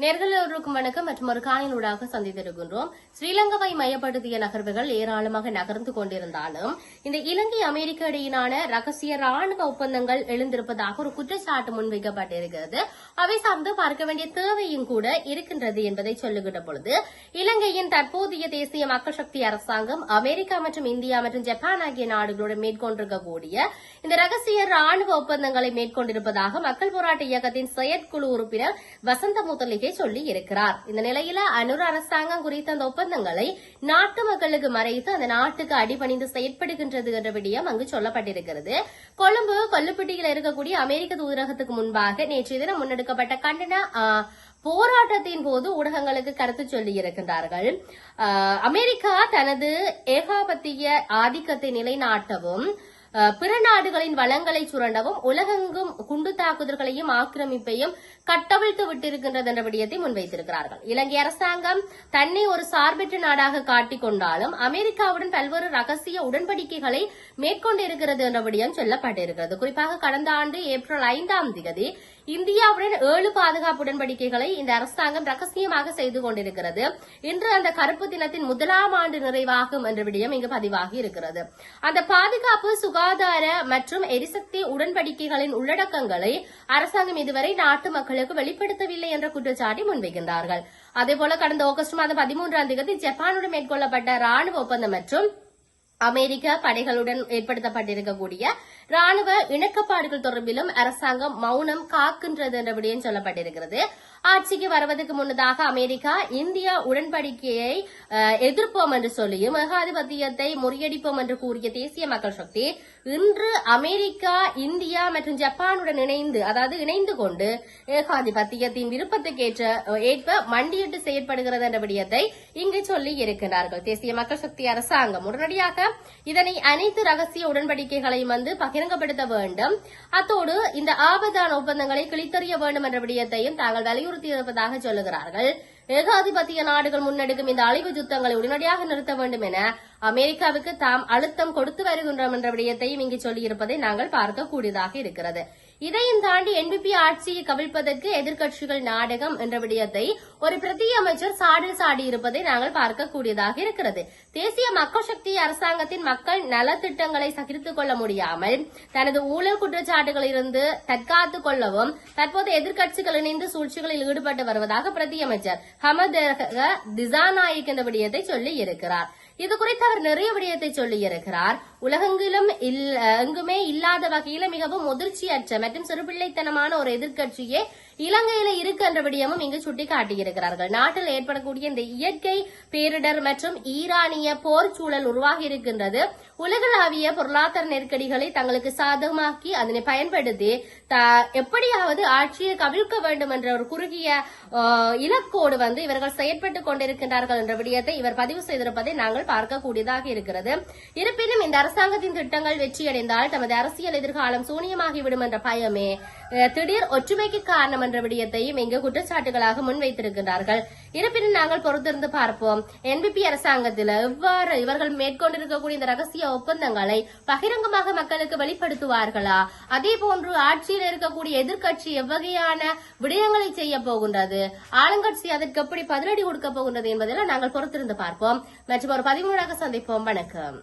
நேர்களுக்கும் வணக்கம் மற்றும் ஒரு காணொலியூடாக சந்தித்திருக்கின்றோம். ஸ்ரீலங்காவை மையப்படுத்திய நகர்வுகள் ஏராளமாக நகர்ந்து கொண்டிருந்தாலும் இந்த இலங்கை அமெரிக்க இடையிலான ரகசிய ராணுவ ஒப்பந்தங்கள் எழுந்திருப்பதாக ஒரு குற்றச்சாட்டு முன்வைக்கப்பட்டிருக்கிறது. அவை சார்ந்து பார்க்க வேண்டிய தேவையும் கூட இருக்கின்றது என்பதை சொல்லுகின்ற பொழுது இலங்கையின் தற்போதைய தேசிய மக்கள் சக்தி அரசாங்கம் அமெரிக்கா மற்றும் இந்தியா மற்றும் ஜப்பான் ஆகிய நாடுகளுடன் மேற்கொண்டிருக்கக்கூடிய இந்த ரகசிய ராணுவ ஒப்பந்தங்களை மேற்கொண்டிருப்பதாக மக்கள் போராட்ட இயக்கத்தின் செயற்குழு உறுப்பினர் வசந்த முத்தலிகை சொல்லி இருக்கிறார். இந்த நிலையில அனுர அரசாங்கம் குறித்த அந்த ஒப்பந்தங்களை நாட்டு மக்களுக்கு மறைத்து அந்த நாட்டுக்கு அடிபணிந்து செயற்படுகின்றது என்ற விடயம் அங்கு சொல்லப்பட்டிருக்கிறது. கொழும்பு கொல்லுப்பட்டியில் இருக்கக்கூடிய அமெரிக்க தூதரகத்துக்கு முன்பாக நேற்றைய தினம் முன்னெடுக்கப்பட்ட கண்டன போராட்டத்தின் போது ஊடகங்களுக்கு கருத்து சொல்லியிருக்கின்றார்கள். அமெரிக்கா தனது ஏகாபத்திய ஆதிக்கத்தை நிலைநாட்டவும் பிற நாடுகளின் வளங்களை சுரண்டவும் உலகெங்கும் குண்டு தாக்குதல்களையும் ஆக்கிரமிப்பையும் கட்டவிழ்த்து விட்டிருக்கின்றது என்ற விடயத்தை முன்வைத்திருக்கிறார்கள். இலங்கை அரசாங்கம் தன்னை ஒரு சார்பற்ற நாடாக காட்டிக் கொண்டாலும் அமெரிக்காவுடன் பல்வேறு ரகசிய உடன்படிக்கைகளை மேற்கொண்டிருக்கிறது என்ற விடயம் சொல்லப்பட்டிருக்கிறது. குறிப்பாக கடந்த ஆண்டு ஏப்ரல் 5ஆம் தேதி இந்தியாவுடன் 7 பாதுகாப்பு உடன்படிக்கைகளை இந்த அரசாங்கம் ரகசியமாக செய்து கொண்டிருக்கிறது. இன்று அந்த கருப்பு தினத்தின் 1ஆம் ஆண்டு நிறைவாகும் என்ற விடயம் இங்கு பதிவாகி இருக்கிறது. அந்த பாதுகாப்பு சுகாதார மற்றும் எரிசக்தி உடன்படிக்கைகளின் உள்ளடக்கங்களை அரசாங்கம் இதுவரை நாட்டு மக்களுக்கு வெளிப்படுத்தவில்லை என்ற குற்றச்சாட்டை முன்வைக்கின்றார்கள். அதேபோல கடந்த ஆகஸ்ட் மாதம் 13ஆம் தேதி ஜப்பானுடன் மேற்கொள்ளப்பட்ட ராணுவ ஒப்பந்தம் மற்றும் அமெரிக்க படைகளுடன் ஏற்படுத்தப்பட்டிருக்கக்கூடிய ராணுவ இணக்கப்பாடுகள் தொடர்பிலும் அரசாங்கம் மௌனம் காக்கின்றது என்ற விடயம் சொல்லப்பட்டிருக்கிறது. ஆட்சிக்கு வருவதற்கு முன்னதாக அமெரிக்கா இந்தியா உடன்படிக்கையை எதிர்ப்போம் என்று சொல்லியும் ஏகாதிபத்தியத்தை முறியடிப்போம் என்று கூறிய தேசிய மக்கள் சக்தி இன்று அமெரிக்கா இந்தியா மற்றும் ஜப்பானுடன் இணைந்து கொண்டு ஏகாதிபத்தியத்தின் விருப்பத்துக்கு மண்டியிட்டு செயற்படுகிறது என்ற விடயத்தை இங்கு சொல்லி இருக்கிறார்கள். தேசிய மக்கள் சக்தி அரசாங்கம் உடனடியாக இதனை அனைத்து ரகசிய உடன்படிக்கைகளையும் பகிரங்கப்படுத்த வேண்டும். அத்தோடு இந்த ஆபத்தான ஒப்பந்தங்களை கிழித்தறிய வேண்டும் என்ற விடயத்தையும் தாங்கள் வலியுறுத்தியிருப்பதாக சொல்லுகிறார்கள். ஏகாதிபத்திய நாடுகள் முன்னெடுக்கும் இந்த அழிவு யுத்தங்களை உடனடியாக நிறுத்த வேண்டும் என அமெரிக்காவுக்கு தாம் அழுத்தம் கொடுத்து வருகின்றோம் என்ற விடயத்தையும் இங்கு சொல்லியிருப்பதை நாங்கள் பார்க்கக்கூடியதாக இருக்கிறது. இதையும் தாண்டி என்பிபி ஆட்சியை கவிழ்ப்பதற்கு எதிர்க்கட்சிகள் நாடகம் என்ற விடயத்தை ஒரு பிரதி அமைச்சர் சாடியிருப்பதை நாங்கள் பார்க்கக்கூடியதாக இருக்கிறது. தேசிய மக்கள் சக்தி அரசாங்கத்தின் மக்கள் நலத்திட்டங்களை சகித்துக் கொள்ள முடியாமல் தனது ஊழல் குற்றச்சாட்டுகளிலிருந்து தற்காத்துக் கொள்ளவும் தற்போது எதிர்க்கட்சிகள் இணைந்து சூழ்ச்சிகளில் ஈடுபட்டு வருவதாக பிரதி அமைச்சர் ஹமத் திசாநாயக் என்ற விடயத்தை சொல்லி இருக்கிறார். இது குறித்து அவர் நிறைய விடயத்தை சொல்லியிருக்கிறார். உலகெங்கிலும் எங்குமே இல்லாத வகையில மிகவும் முதிர்ச்சியற்ற மற்றும் சிறுபிள்ளைத்தனமான ஒரு எதிர்க்கட்சியே இலங்கையில இருக்கு என்ற விடயமும் இங்கு சுட்டிக்காட்டியிருக்கிறார்கள். நாட்டில் ஏற்படக்கூடிய இந்த இயற்கை பேரிடர் மற்றும் ஈரானிய போர் சூழல் உருவாகி இருக்கின்றது. உலகளாவிய பொருளாதார நெருக்கடிகளை தங்களுக்கு சாதகமாக்கி அதனை பயன்படுத்தி எப்படியாவது ஆட்சியை கவிழ்க்க வேண்டும் என்ற ஒரு குறுகிய இலக்கோடு இவர்கள் செயற்பட்டுக் கொண்டிருக்கின்றார்கள் என்ற விடயத்தை இவர் பதிவு செய்திருப்பதை நாங்கள் பார்க்கக்கூடியதாக இருக்கிறது. இருப்பினும் இந்த அரசாங்கத்தின் திட்டங்கள் வெற்றியடைந்தால் தமது அரசியல் எதிர்காலம் சூனியமாகிவிடும் என்ற பயமே திடீர் ஒற்றுமைக்கு காரணம் என்ற விடயத்தையும் இங்கு குற்றச்சாட்டுகளாக முன்வைத்திருக்கிறார்கள். இருப்பினும் நாங்கள் பொறுத்திருந்து பார்ப்போம். என்பிபி அரசாங்கத்தில் எவ்வாறு இவர்கள் மேற்கொண்டிருக்கக்கூடிய இந்த ரகசிய ஒப்பந்தங்களை பகிரங்கமாக மக்களுக்கு வெளிப்படுத்துவார்களா? அதே போன்று ஆட்சியில் இருக்கக்கூடிய எதிர்க்கட்சி எவ்வகையான விடயங்களை செய்ய போகின்றது, ஆளுங்கட்சி அதற்கு எப்படி பதிலடி கொடுக்க போகின்றது என்பதெல்லாம் நாங்கள் பொறுத்திருந்து பார்ப்போம். மற்றும் ஒரு பதிவுகளாக சந்திப்போம். வணக்கம்.